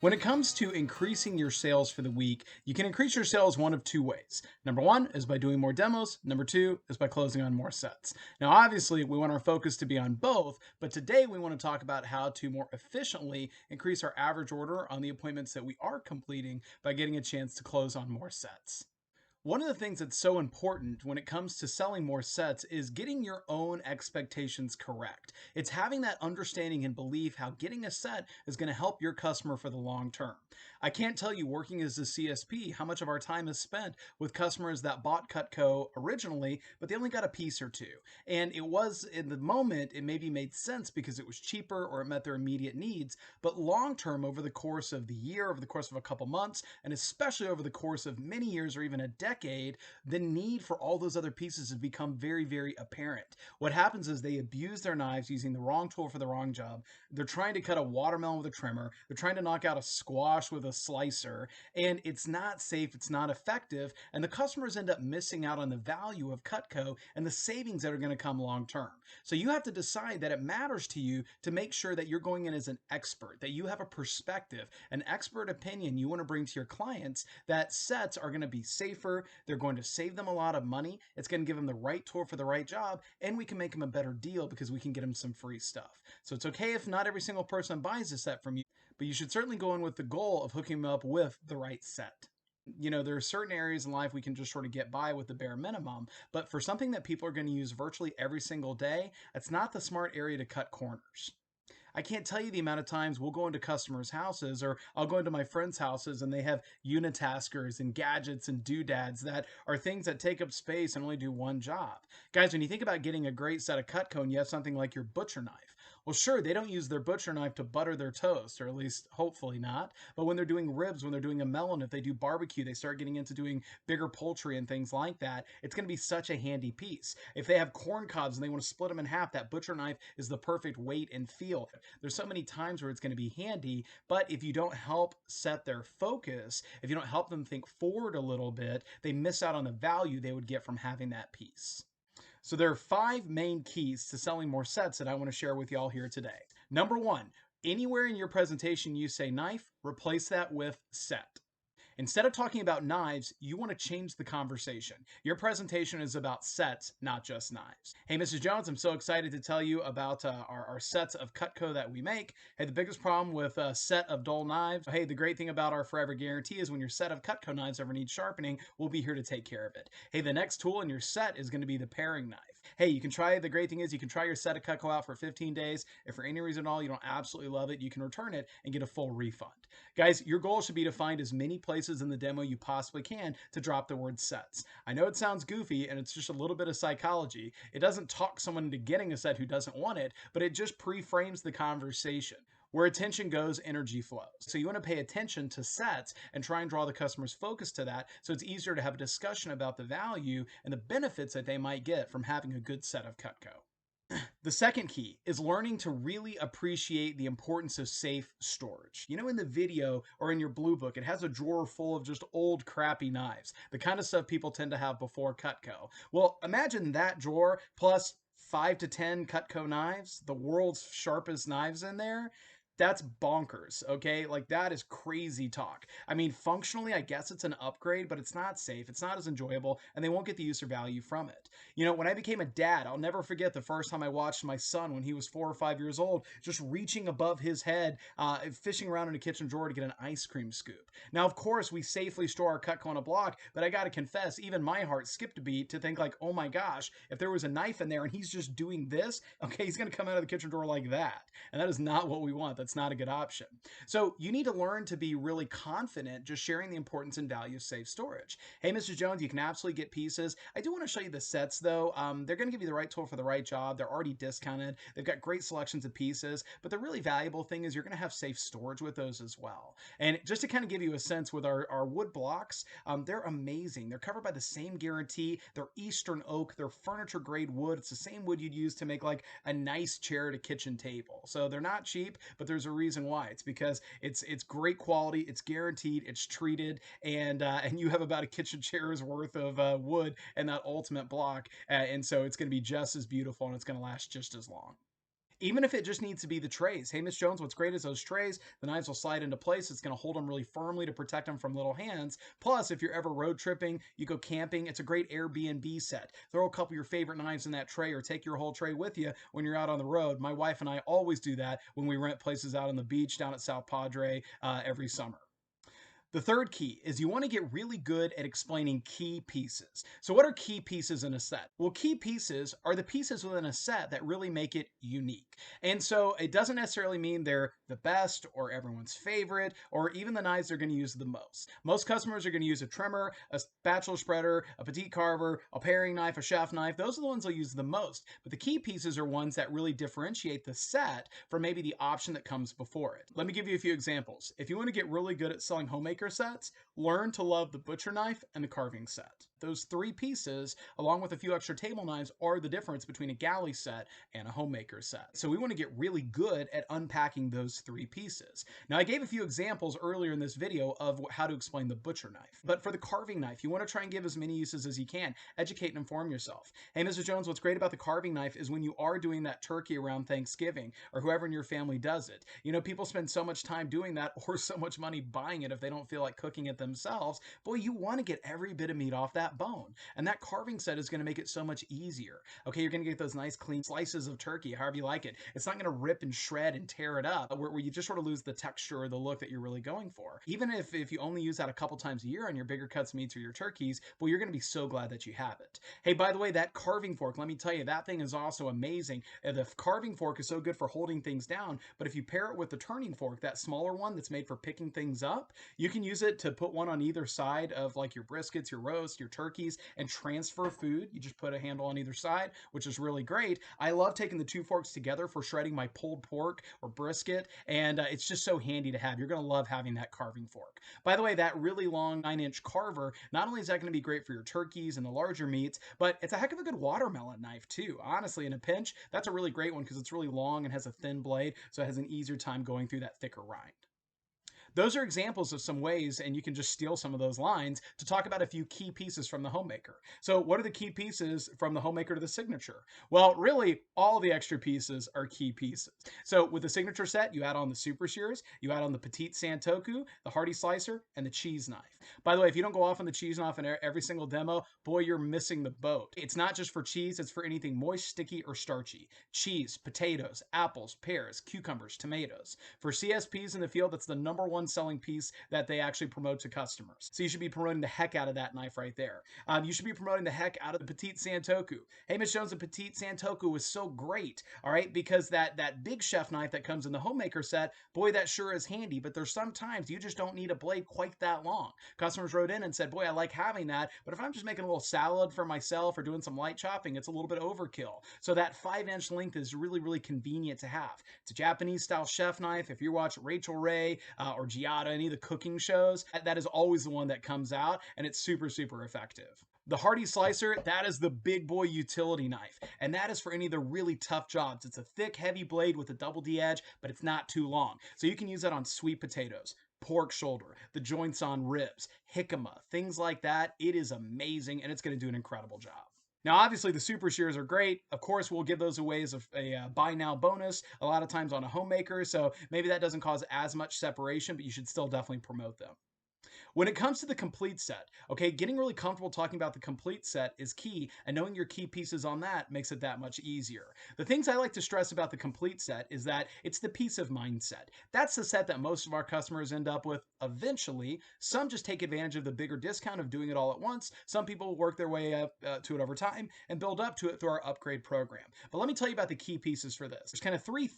When it comes to increasing your sales for the week, you can increase your sales one of two ways. Number one is by doing more demos. Number two is by closing on more sets. Now, obviously, we want our focus to be on both, but today we want to talk about how to more efficiently increase our average order on the appointments that we are completing by getting a chance to close on more sets. One of the things that's so important when it comes to selling more sets is getting your own expectations correct. It's having that understanding and belief how getting a set is going to help your customer for the long term. I can't tell you, working as a CSP, how much of our time is spent with customers that bought Cutco originally, but they only got a piece or two. And it was, in the moment, it maybe made sense because it was cheaper or it met their immediate needs. But long term, over the course of the year, over the course of a couple months, and especially over the course of many years or even a decade, the need for all those other pieces has become very, very apparent. What happens is they abuse their knives using the wrong tool for the wrong job. They're trying to cut a watermelon with a trimmer. They're trying to knock out a squash with a slicer, and it's not safe, it's not effective, and the customers end up missing out on the value of Cutco and the savings that are going to come long term. So you have to decide that it matters to you to make sure that you're going in as an expert, that you have a perspective, an expert opinion you want to bring to your clients, that sets are going to be safer, they're going to save them a lot of money, it's going to give them the right tool for the right job, and we can make them a better deal because we can get them some free stuff. So it's okay if not every single person buys a set from you, but you should certainly go in with the goal of hooking them up with the right set. There are certain areas in life we can just sort of get by with the bare minimum, but for something that people are going to use virtually every single day, it's not the smart area to cut corners. I can't tell you the amount of times we'll go into customers' houses, or I'll go into my friends' houses and they have unitaskers and gadgets and doodads that are things that take up space and only do one job. Guys, when you think about getting a great set of Cutco and you have something like your butcher knife, well, sure, they don't use their butcher knife to butter their toast, or at least hopefully not. But when they're doing ribs, when they're doing a melon, if they do barbecue, they start getting into doing bigger poultry and things like that. It's going to be such a handy piece. If they have corn cobs and they want to split them in half, that butcher knife is the perfect weight and feel. There's so many times where it's going to be handy, but if you don't help set their focus, if you don't help them think forward a little bit, they miss out on the value they would get from having that piece. So there are five main keys to selling more sets that I want to share with y'all here today. Number one, anywhere in your presentation you say knife, replace that with set. Instead of talking about knives, you want to change the conversation. Your presentation is about sets, not just knives. Hey, Mrs. Jones, I'm so excited to tell you about our sets of Cutco that we make. Hey, the biggest problem with a set of dull knives, hey, the great thing about our Forever Guarantee is when your set of Cutco knives ever needs sharpening, we'll be here to take care of it. Hey, the next tool in your set is going to be the paring knife. Hey, the great thing is you can try your set of Cutco out for 15 days. If for any reason at all you don't absolutely love it, you can return it and get a full refund. Guys, your goal should be to find as many places in the demo you possibly can to drop the word sets. I know it sounds goofy and it's just a little bit of psychology. It doesn't talk someone into getting a set who doesn't want it, but it just pre-frames the conversation. Where attention goes, energy flows. So you want to pay attention to sets and try and draw the customer's focus to that so it's easier to have a discussion about the value and the benefits that they might get from having a good set of Cutco. The second key is learning to really appreciate the importance of safe storage. In the video or in your blue book, it has a drawer full of just old crappy knives, the kind of stuff people tend to have before Cutco. Well, imagine that drawer plus 5 to 10 Cutco knives, the world's sharpest knives in there. That's bonkers, okay? Like, that is crazy talk. I mean, functionally, I guess it's an upgrade, but it's not safe, it's not as enjoyable, and they won't get the use or value from it. When I became a dad, I'll never forget the first time I watched my son when he was 4 or 5 years old, just reaching above his head, fishing around in a kitchen drawer to get an ice cream scoop. Now, of course, we safely store our Cutco on a block, but I gotta confess, even my heart skipped a beat to think like, oh my gosh, if there was a knife in there and he's just doing this, okay, he's gonna come out of the kitchen drawer like that. And that is not what we want. That's not a good option. So you need to learn to be really confident just sharing the importance and value of safe storage. Hey, Mrs. Jones, you can absolutely get pieces. I do want to show you the sets though. They're going to give you the right tool for the right job. They're already discounted. They've got great selections of pieces, but the really valuable thing is you're going to have safe storage with those as well. And just to kind of give you a sense with our wood blocks, they're amazing. They're covered by the same guarantee. They're Eastern oak. They're furniture grade wood. It's the same wood you'd use to make like a nice chair at a kitchen table. So they're not cheap, but there's a reason why. It's because it's great quality, it's guaranteed, it's treated, and you have about a kitchen chair's worth of wood and that ultimate block, and so it's going to be just as beautiful and it's going to last just as long. Even if it just needs to be the trays. Hey, Miss Jones, what's great is those trays, the knives will slide into place. It's going to hold them really firmly to protect them from little hands. Plus, if you're ever road tripping, you go camping, it's a great Airbnb set. Throw a couple of your favorite knives in that tray or take your whole tray with you when you're out on the road. My wife and I always do that when we rent places out on the beach down at South Padre every summer. The third key is you want to get really good at explaining key pieces. So, what are key pieces in a set? Well, key pieces are the pieces within a set that really make it unique. And so, it doesn't necessarily mean they're the best or everyone's favorite or even the knives they're going to use the most. Most customers are going to use a trimmer, a spatula spreader, a petite carver, a paring knife, a chef knife. Those are the ones they'll use the most. But the key pieces are ones that really differentiate the set from maybe the option that comes before it. Let me give you a few examples. If you want to get really good at selling homemaker sets, learn to love the butcher knife and the carving set. Those three pieces, along with a few extra table knives, are the difference between a galley set and a homemaker set. So we want to get really good at unpacking those three pieces. Now, I gave a few examples earlier in this video of how to explain the butcher knife. But for the carving knife, you want to try and give as many uses as you can. Educate and inform yourself. Hey, Mrs. Jones, what's great about the carving knife is when you are doing that turkey around Thanksgiving or whoever in your family does it. You know, people spend so much time doing that or so much money buying it if they don't feel like cooking it themselves. Boy, you want to get every bit of meat off that bone. And that carving set is going to make it so much easier. Okay, you're going to get those nice clean slices of turkey, however you like it. It's not going to rip and shred and tear it up where you just sort of lose the texture or the look that you're really going for. Even if you only use that a couple times a year on your bigger cuts meats or your turkeys, well, you're going to be so glad that you have it. Hey, by the way, that carving fork, let me tell you, that thing is also amazing. The carving fork is so good for holding things down, but if you pair it with the turning fork, that smaller one that's made for picking things up, you can use it to put one on either side of like your briskets, your roast, your turkeys, and transfer food. You just put a handle on either side, which is really great. I love taking the two forks together for shredding my pulled pork or brisket, and it's just so handy to have. You're going to love having that carving fork. By the way, that really long 9-inch carver, not only is that going to be great for your turkeys and the larger meats, but it's a heck of a good watermelon knife too. Honestly, in a pinch, that's a really great one because it's really long and has a thin blade, so it has an easier time going through that thicker rind. Those are examples of some ways, and you can just steal some of those lines to talk about a few key pieces from the homemaker. So what are the key pieces from the homemaker to the signature? Well, really, all the extra pieces are key pieces. So with the signature set, you add on the super shears, you add on the petite santoku, the hearty slicer, and the cheese knife. By the way, if you don't go off on the cheese knife in every single demo, boy, you're missing the boat. It's not just for cheese, it's for anything moist, sticky, or starchy. Cheese, potatoes, apples, pears, cucumbers, tomatoes. For CSPs in the field, that's the #1 selling piece that they actually promote to customers. So you should be promoting the heck out of that knife right there. You should be promoting the heck out of the petite santoku. Hey, Miss Jones, the petite santoku was so great, all right, because that big chef knife that comes in the homemaker set, boy, that sure is handy, but there's sometimes you just don't need a blade quite that long. Customers wrote in and said, boy, I like having that, but if I'm just making a little salad for myself or doing some light chopping, it's a little bit overkill. So that 5-inch length is really, really convenient to have. It's a Japanese style chef knife. If you watch Rachel Ray or Giada, any of the cooking shows, that is always the one that comes out, and it's super, super effective. The hearty slicer, that is the big boy utility knife, and that is for any of the really tough jobs. It's a thick, heavy blade with a double D edge, but it's not too long. So you can use that on sweet potatoes, pork shoulder, the joints on ribs, jicama, things like that. It is amazing, and it's going to do an incredible job. Now, obviously, the super shears are great. Of course, we'll give those away as a buy now bonus a lot of times on a homemaker, so maybe that doesn't cause as much separation, but you should still definitely promote them. When it comes to the complete set, okay, getting really comfortable talking about the complete set is key, and knowing your key pieces on that makes it that much easier. The things I like to stress about the complete set is that it's the peace of mind set. That's the set that most of our customers end up with eventually. Some just take advantage of the bigger discount of doing it all at once. Some people work their way up to it over time and build up to it through our upgrade program. But let me tell you about the key pieces for this. There's kind of three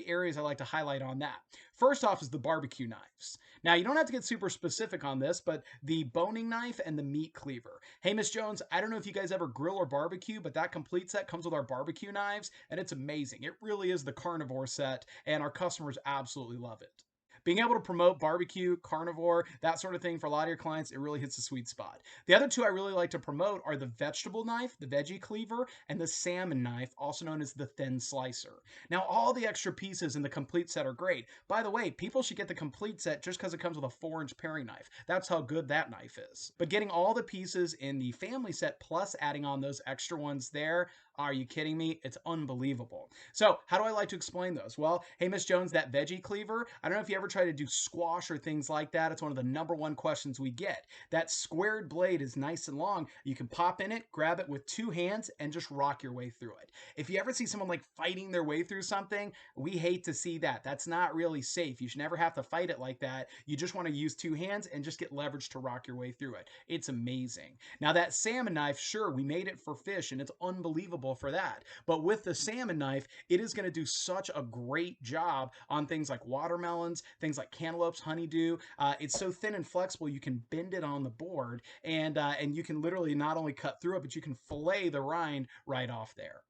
areas I like to highlight on that. First off is the barbecue knives. Now, you don't have to get super specific on this, but the boning knife and the meat cleaver. Hey, Miss Jones, I don't know if you guys ever grill or barbecue, but that complete set comes with our barbecue knives, and it's amazing. It really is the carnivore set, and our customers absolutely love it. Being able to promote barbecue, carnivore, that sort of thing for a lot of your clients, it really hits the sweet spot. The other two I really like to promote are the vegetable knife, the veggie cleaver, and the salmon knife, also known as the thin slicer. Now, all the extra pieces in the complete set are great. By the way, people should get the complete set just because it comes with a 4-inch paring knife. That's how good that knife is. But getting all the pieces in the family set plus adding on those extra ones there, Are you kidding me? It's unbelievable. So how do I like to explain those? Well, hey, Miss Jones, that veggie cleaver, I don't know if you ever try to do squash or things like that. It's one of the number one questions we get. That squared blade is nice and long. You can pop in it, grab it with two hands, and just rock your way through it. If you ever see someone like fighting their way through something, we hate to see that. That's not really safe. You should never have to fight it like that. You just want to use two hands and just get leverage to rock your way through it. It's amazing. Now that salmon knife, sure, we made it for fish and it's unbelievable for that. But with the salmon knife, it is going to do such a great job on things like watermelons, things like cantaloupes, honeydew. It's so thin and flexible, you can bend it on the board, and you can literally not only cut through it, but you can fillet the rind right off there.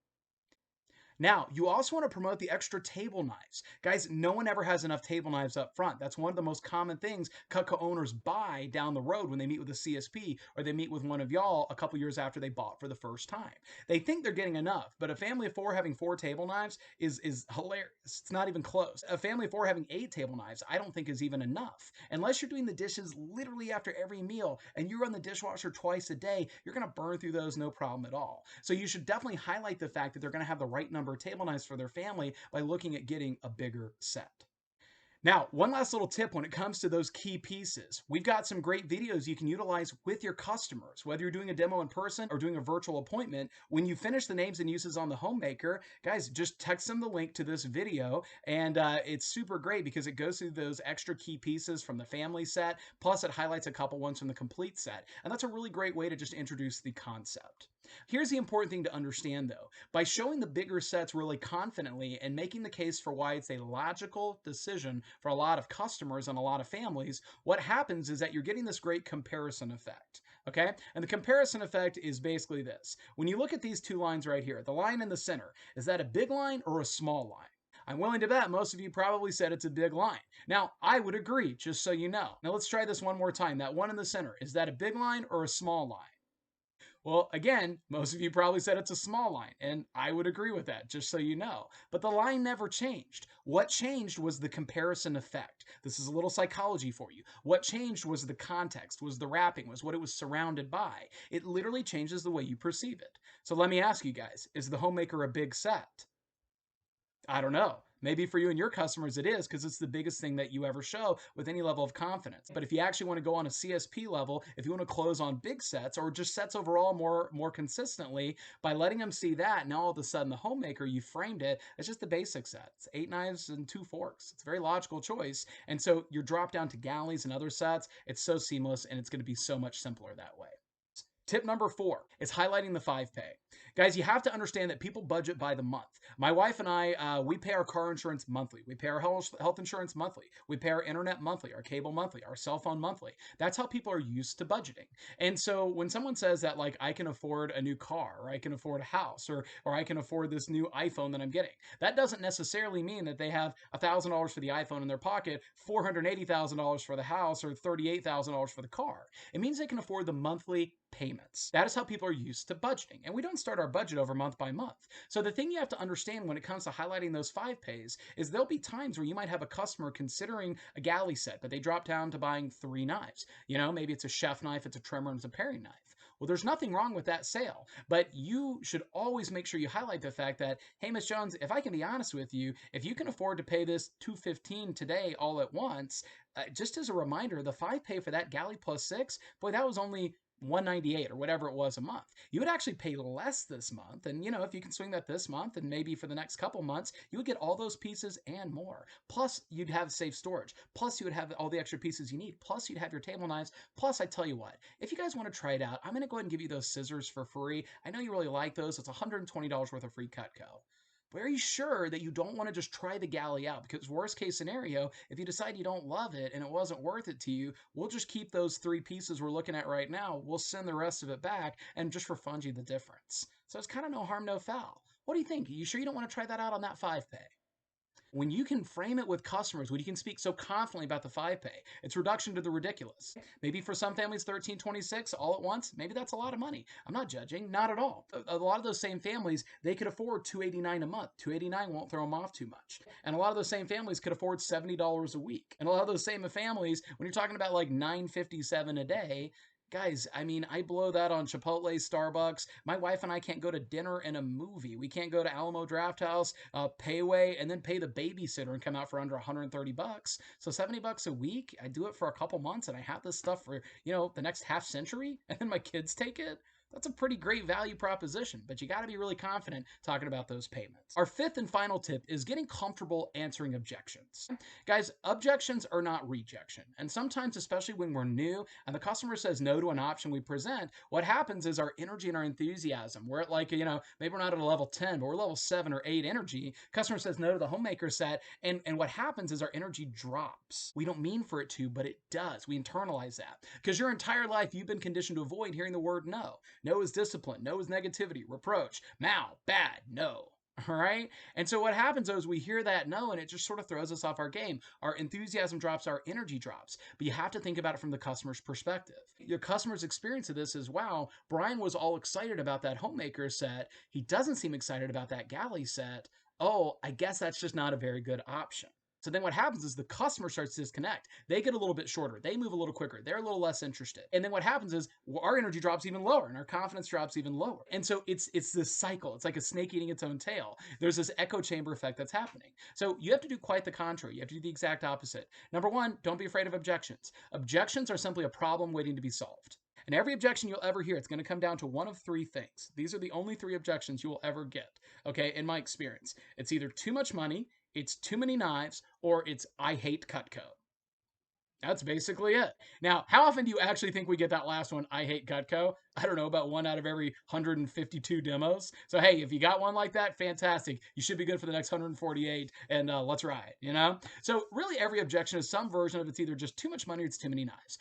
Now, you also want to promote the extra table knives. Guys, no one ever has enough table knives up front. That's one of the most common things Cutco owners buy down the road when they meet with a CSP or they meet with one of y'all a couple years after they bought for the first time. They think they're getting enough, but a family of four having 4 table knives is hilarious. It's not even close. A family of four having 8 table knives, I don't think is even enough. Unless you're doing the dishes literally after every meal and you run the dishwasher twice a day, you're going to burn through those no problem at all. So you should definitely highlight the fact that they're going to have the right number table knives for their family by looking at getting a bigger set. Now, one last little tip when it comes to those key pieces. We've got some great videos you can utilize with your customers, whether you're doing a demo in person or doing a virtual appointment. When you finish the names and uses on the homemaker, guys, just text them the link to this video, and it's super great because it goes through those extra key pieces from the family set, plus it highlights a couple ones from the complete set. And that's a really great way to just introduce the concept. Here's the important thing to understand though. By showing the bigger sets really confidently and making the case for why it's a logical decision for a lot of customers and a lot of families, what happens is that you're getting this great comparison effect. Okay? And the comparison effect is basically this. When you look at these two lines right here, the line in the center, is that a big line or a small line? I'm willing to bet most of you probably said it's a big line. Now, I would agree, just so you know. Now, let's try this one more time. That one in the center, is that a big line or a small line? Well, again, most of you probably said it's a small line, and I would agree with that, just so you know. But the line never changed. What changed was the comparison effect. This is a little psychology for you. What changed was the context, was the wrapping, was what it was surrounded by. It literally changes the way you perceive it. So let me ask you guys, is the homemaker a big set? I don't know. Maybe for you and your customers it is because it's the biggest thing that you ever show with any level of confidence. But if you actually want to go on a CSP level, if you want to close on big sets or just sets overall more consistently, by letting them see that, now all of a sudden the homemaker, you framed it as just the basic set. It's 8 knives and 2 forks. It's a very logical choice. And so you're dropped down to galleys and other sets. It's so seamless and it's going to be so much simpler that way. Tip number 4 is highlighting the 5-pay. Guys, you have to understand that people budget by the month. My wife and I, we pay our car insurance monthly. We pay our health insurance monthly. We pay our internet monthly, our cable monthly, our cell phone monthly. That's how people are used to budgeting. And so when someone says that, like, I can afford a new car, or I can afford a house, or I can afford this new iPhone that I'm getting, that doesn't necessarily mean that they have $1,000 for the iPhone in their pocket, $480,000 for the house, or $38,000 for the car. It means they can afford the monthly payments. That is how people are used to budgeting. And we don't start our budget over month by month. So the thing you have to understand when it comes to highlighting those 5-pays is there'll be times where you might have a customer considering a galley set, but they drop down to buying 3 knives. You know, maybe it's a chef knife, it's a trimmer, and it's a paring knife. Well, there's nothing wrong with that sale, but you should always make sure you highlight the fact that, hey, Miss Jones, if I can be honest with you, if you can afford to pay this $215 today all at once, just as a reminder, the 5-pay for that galley plus 6, boy, that was only $198 or whatever it was a month. You would actually pay less this month. And, you know, if you can swing that this month and maybe for the next couple months, you would get all those pieces and more. Plus, you'd have safe storage. Plus, you would have all the extra pieces you need. Plus, you'd have your table knives. Plus, I tell you what, if you guys want to try it out, I'm going to go ahead and give you those scissors for free. I know you really like those. It's $120 worth of free Cutco. But are you sure that you don't want to just try the galley out? Because worst case scenario, if you decide you don't love it and it wasn't worth it to you, we'll just keep those 3 pieces we're looking at right now. We'll send the rest of it back and just refund you the difference. So it's kind of no harm, no foul. What do you think? Are you sure you don't want to try that out on that 5-pay? When you can frame it with customers, when you can speak so confidently about the 5-pay, it's reduction to the ridiculous. Maybe for some families, $13.26 all at once, maybe that's a lot of money. I'm not judging, not at all. A lot of those same families, they could afford $289 a month. $289 won't throw them off too much. And a lot of those same families could afford $70 a week. And a lot of those same families, when you're talking about like $957 a day, Guys, I mean, I blow that on Chipotle, Starbucks. My wife and I can't go to dinner and a movie. We can't go to Alamo Draft House, Payway, and then pay the babysitter and come out for under 130 bucks. So 70 bucks a week, I do it for a couple months and I have this stuff for, the next half century and then my kids take it. That's a pretty great value proposition, but you got to be really confident talking about those payments. Our fifth and final tip is getting comfortable answering objections. Guys, objections are not rejection. And sometimes, especially when we're new and the customer says no to an option we present, what happens is our energy and our enthusiasm, we're at like, maybe we're not at a level 10, but we're level 7 or 8 energy. Customer says no to the homemaker set. And what happens is our energy drops. We don't mean for it to, but it does. We internalize that because your entire life you've been conditioned to avoid hearing the word no. No is discipline. No is negativity, reproach, Mao, bad, no. All right. And so what happens is we hear that no, and it just sort of throws us off our game. Our enthusiasm drops, our energy drops. But you have to think about it from the customer's perspective. Your customer's experience of this is, wow, Brian was all excited about that homemaker set. He doesn't seem excited about that galley set. Oh, I guess that's just not a very good option. So then what happens is the customer starts to disconnect. They get a little bit shorter. They move a little quicker. They're a little less interested. And then what happens is our energy drops even lower and our confidence drops even lower. And so it's this cycle. It's like a snake eating its own tail. There's this echo chamber effect that's happening. So you have to do quite the contrary. You have to do the exact opposite. Number one, don't be afraid of objections. Objections are simply a problem waiting to be solved. And every objection you'll ever hear, it's going to come down to one of three things. These are the only three objections you will ever get, okay, in my experience. It's either too much money, it's too many knives, or it's I hate Cutco. That's basically it. Now, how often do you actually think we get that last one, I hate Cutco? I don't know, about 1 out of every 152 demos. So, hey, if you got one like that, fantastic. You should be good for the next 148, and let's ride, So, really, every objection is some version of it's either just too much money or it's too many knives.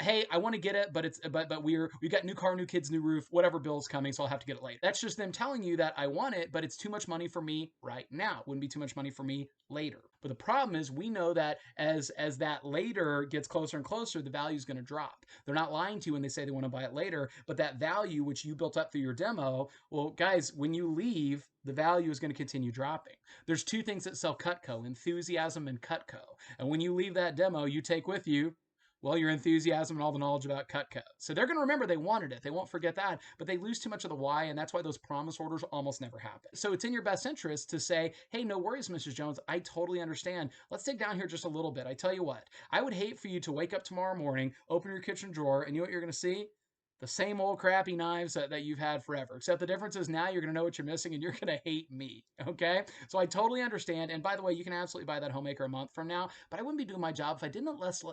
Hey, I want to get it, but we've got new car, new kids, new roof, whatever bill's coming, so I'll have to get it later. That's just them telling you that I want it, but it's too much money for me right now. Wouldn't be too much money for me later. But the problem is we know that as that later gets closer and closer, the value is going to drop. They're not lying to you when they say they want to buy it later, but that value which you built up through your demo, well, guys, when you leave, the value is going to continue dropping. There's two things that sell Cutco, enthusiasm and Cutco. And when you leave that demo, you take with you, well, your enthusiasm and all the knowledge about Cutco. So they're going to remember they wanted it. They won't forget that, but they lose too much of the why, and that's why those promise orders almost never happen. So it's in your best interest to say, hey, no worries, Mrs. Jones. I totally understand. Let's dig down here just a little bit. I tell you what, I would hate for you to wake up tomorrow morning, open your kitchen drawer, and you know what you're going to see? The same old crappy knives that you've had forever. Except the difference is now you're going to know what you're missing and you're going to hate me. Okay? So I totally understand. And by the way, you can absolutely buy that homemaker a month from now, but I wouldn't be doing my job if I didn't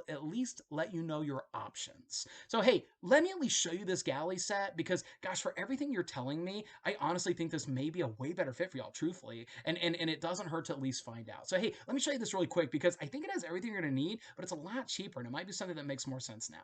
at least let you know your options. So hey, let me at least show you this galley set because gosh, for everything you're telling me, I honestly think this may be a way better fit for y'all, truthfully. And it doesn't hurt to at least find out. So hey, let me show you this really quick because I think it has everything you're going to need, but it's a lot cheaper and it might be something that makes more sense now.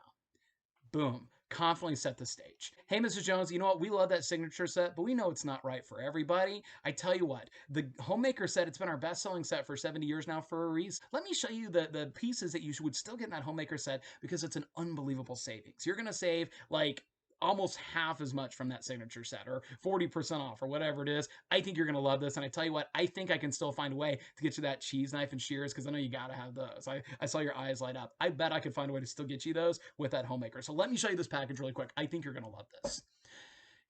Boom. Confidently set the stage. Hey, Mrs. Jones, you know what? We love that signature set, but we know it's not right for everybody. I tell you what, the homemaker set, it's been our best-selling set for 70 years now for a reason. Let me show you the pieces that you would still get in that homemaker set because it's an unbelievable savings. You're going to save like almost half as much from that signature set or 40% off or whatever it is. I think you're going to love this. And I tell you what, I think I can still find a way to get you that cheese knife and shears because I know you got to have those. I saw your eyes light up. I bet I could find a way to still get you those with that homemaker. So let me show you this package really quick. I think you're going to love this.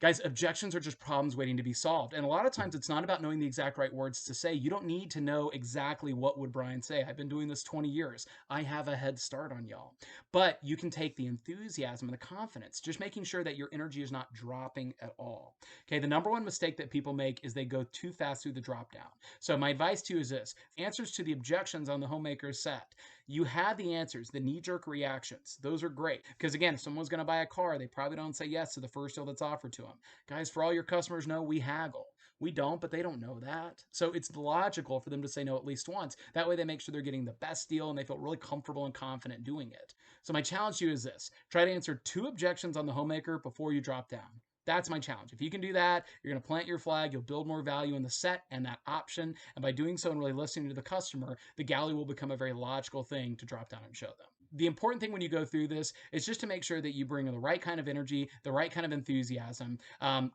Guys, objections are just problems waiting to be solved. And a lot of times it's not about knowing the exact right words to say. You don't need to know exactly what would Brian say. I've been doing this 20 years. I have a head start on y'all. But you can take the enthusiasm and the confidence, just making sure that your energy is not dropping at all. Okay, the number one mistake that people make is they go too fast through the drop down. So my advice to you is this. Answers to the objections on the homemaker set. You have the answers, the knee-jerk reactions. Those are great. Because again, if someone's going to buy a car, they probably don't say yes to the first deal that's offered to them. Guys, for all your customers know, we haggle. We don't, but they don't know that. So it's logical for them to say no at least once. That way they make sure they're getting the best deal and they feel really comfortable and confident doing it. So my challenge to you is this. Try to answer 2 objections on the homemaker before you drop down. That's my challenge. If you can do that, you're going to plant your flag, you'll build more value in the set and that option. And by doing so and really listening to the customer, the galley will become a very logical thing to drop down and show them. the important thing when you go through this is just to make sure that you bring the right kind of energy, the right kind of enthusiasm,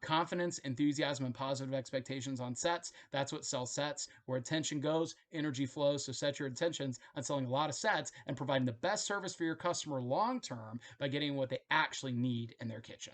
confidence, enthusiasm, and positive expectations on sets. That's what sells sets. Where attention goes, energy flows. So set your intentions on selling a lot of sets and providing the best service for your customer long term by getting what they actually need in their kitchen.